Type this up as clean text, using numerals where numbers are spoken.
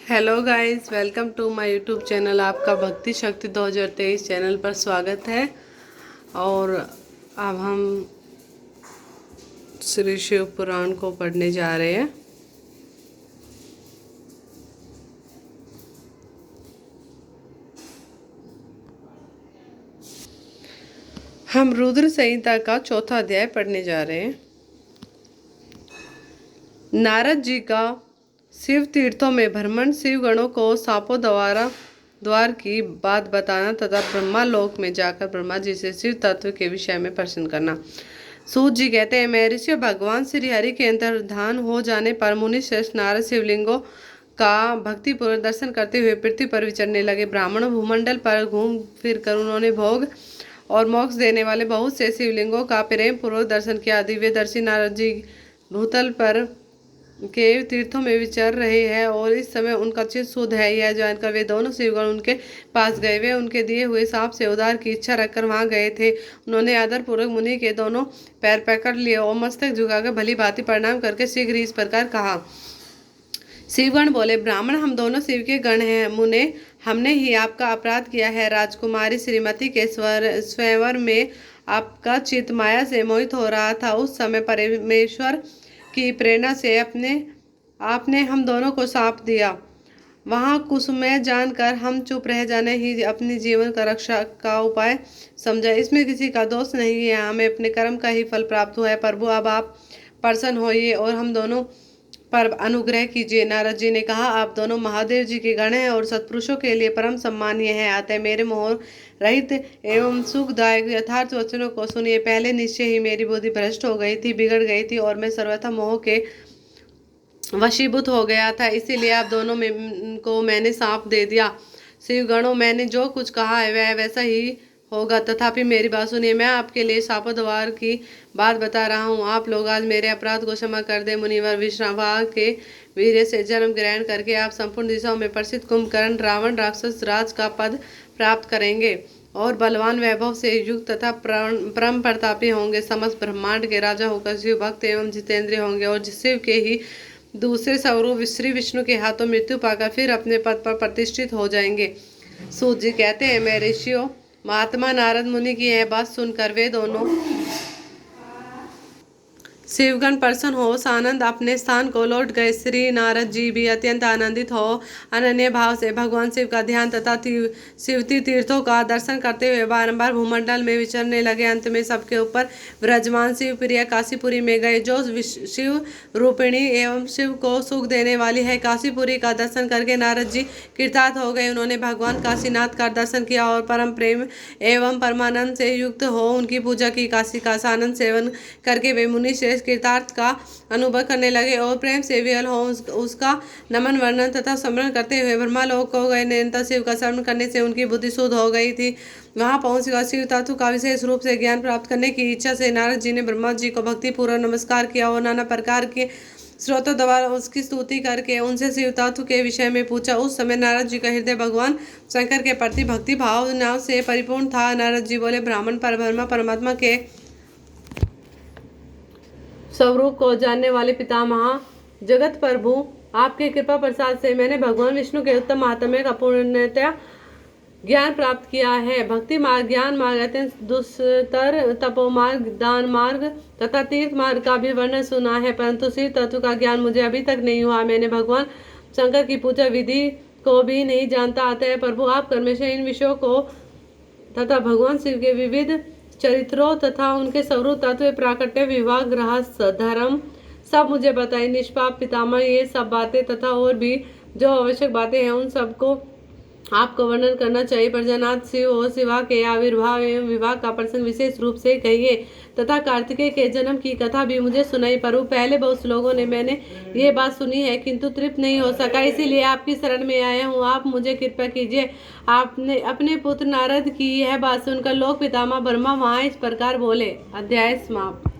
Hello guys, welcome to my YouTube channel. आपका भक्ति शक्ति 2023 channel पर स्वागत है। और अब हम श्री शिव पुराण को पढ़ने जा रहे हैं। हम रुद्र संहिता का चौथा अध्याय पढ़ने जा रहे हैं। नारद जी का शिव तीर्थों में भ्रमण, शिव गणों को सापों द्वार की बात बताना तथा ब्रह्मा लोक में जाकर ब्रह्मा जी से शिव तत्व के विषय में प्रश्न करना। सूत जी कहते हैं, मैं ऋषि भगवान श्री हरि के अंतर्धान हो जाने पर मुनि श्रेष्ठ नारद शिवलिंगों का भक्तिपूर्वक दर्शन करते हुए पृथ्वी पर विचरने लगे। ब्राह्मण भूमंडल पर घूम फिर कर उन्होंने भोग और मोक्ष देने वाले बहुत से शिवलिंगों का प्रेम पूर्वक दर्शन किया। दिव्यदर्शी नारद जी भूतल पर के तीर्थों में विचर रहे हैं और इस समय उनका चित्त शुद्ध है, यह जानकर वे दोनों शिवगण उनके पास गए। वे उनके दिए हुए सांप से उद्धार की इच्छा रखकर वहां गए थे। उन्होंने आदरपूर्वक मुनि के दोनों पैर पकड़ लिए और मस्तक झुकाकर भली भांति प्रणाम करके शीघ्र इस प्रकार कहा। शिवगण बोले, ब्राह्मण, हम दोनों शिव के गण हैं। मुने, हमने ही आपका अपराध किया है। राजकुमारी श्रीमती के स्वयंवर में आपका चित्त माया से मोहित हो रहा था। उस समय परमेश्वर की प्रेरणा से आपने हम दोनों को साप दिया। वहाँ कुसुमय जानकर हम चुप रह जाने ही अपनी जीवन का रक्षा का उपाय समझा। इसमें किसी का दोष नहीं है, हमें अपने कर्म का ही फल प्राप्त हुआ है। प्रभु, अब आप प्रसन्न होइए और हम दोनों पर अनुग्रह कीजिए। नारद जी ने कहा, आप दोनों महादेव जी के गण हैं और सत्पुरुषों के लिए परम सम्मानीय हैं। अतः मेरे मोह रहित एवं सुखदायक यथार्थ वचनों को सुनिए। पहले निश्चय ही मेरी बुद्धि भ्रष्ट हो गई थी, बिगड़ गई थी और मैं सर्वथा मोह के वशीभूत हो गया था। इसीलिए आप दोनों को मैंने सांप दे दिया। शिवगणों, मैंने जो कुछ कहा है वह वैसा ही होगा, तथापि मेरी बात सुनिए। मैं आपके लिए शापोद्वार की बात बता रहा हूँ। आप लोग आज मेरे अपराध को क्षमा कर दे। मुनिवर विष्णुवा के वीर्य से जन्म ग्रहण करके आप संपूर्ण दिशाओं में प्रसिद्ध कुंभकर्ण रावण राक्षस राज का पद प्राप्त करेंगे और बलवान वैभव से युक्त तथा परम प्रतापी होंगे। समस्त ब्रह्मांड के राजा होकर शिव भक्त एवं जितेंद्रिय होंगे और शिव के ही दूसरे स्वरूप श्री विष्णु के हाथों मृत्यु पाकर फिर अपने पद पर प्रतिष्ठित हो जाएंगे। सूत जी कहते हैं, मैं ऋषियों महात्मा नारद मुनि की यह बात सुनकर वे दोनों शिवगण प्रसन्न हो आनंद अपने स्थान को लौट गए। श्री नारद जी भी अत्यंत आनंदित हो अनन्य भाव से भगवान शिव का ध्यान तथा शिवती तीर्थों का दर्शन करते हुए बारंबार भूमंडल में विचरने लगे। अंत में सबके ऊपर विराजमान शिव प्रिय काशीपुरी में गए, जो शिव रूपिणी एवं शिव को सुख देने वाली है। काशीपुरी का दर्शन करके नारद जी कृतार्थ हो गए। उन्होंने भगवान काशीनाथ का दर्शन किया और परम प्रेम एवं परमानंद से युक्त हो उनकी पूजा की। काशी का आनंद सेवन करके वे मुनि से कृतार्थ का अनुभव करने लगे और प्रेम से विहल हो उसका नमन वर्णन तथा स्मरण करते हुए ब्रह्मालोक को गए। निरंतर शिव का स्मरण करने से उनकी बुद्धि शुद्ध हो गई थी। वहां पहुंचकर शिव तत्व का विशेष रूप से ज्ञान प्राप्त करने की इच्छा से नारद जी ने ब्रह्मा जी को भक्तिपूर्वक नमस्कार किया और नाना प्रकार के स्रोतों द्वारा उसकी स्तुति करके उनसे शिव तत्व के विषय में पूछा। उस समय नारद जी का हृदय भगवान शंकर के प्रति भक्ति भावना से परिपूर्ण था। नारद जी बोले, ब्राह्मण परब्रह्म परमात्मा के स्वरूप को जानने वाले पितामह जगत प्रभु, आपके कृपा प्रसाद से मैंने भगवान विष्णु के उत्तम महात्म्य का पूर्णतया ज्ञान प्राप्त किया है। भक्ति मार्ग, ज्ञान मार्ग, अत्यंत दुष्तर तपो मार्ग, दान मार्ग तथा तीर्थ मार्ग का भी वर्णन सुना है, परंतु शिव तत्व का ज्ञान मुझे अभी तक नहीं हुआ। मैंने भगवान शंकर की पूजा विधि को भी नहीं जानता। अतः प्रभु, आप क्रमशः इन विषयों को तथा भगवान शिव के विविध चरित्रों तथा उनके स्वरूप तत्व प्राकट्य विवाह ग्रह धर्म सब मुझे बताइए। निष्पाप पितामह, ये सब बातें तथा और भी जो आवश्यक बातें हैं उन सबको आपको वर्णन करना चाहिए। प्रजानाथ शिव और शिवा के आविर्भाव एवं विवाह का प्रसंग विशेष रूप से कहिए तथा कार्तिकेय के जन्म की कथा भी मुझे सुनाई। पर पहले बहुत लोगों ने मैंने ये बात सुनी है किंतु तृप्त नहीं हो सका, इसीलिए आपकी शरण में आया हूँ। आप मुझे कृपा कीजिए। आपने अपने पुत्र नारद की यह बात सुनकर लोक पितामह ब्रह्मा वहाँ इस प्रकार बोले। अध्याय समाप्त।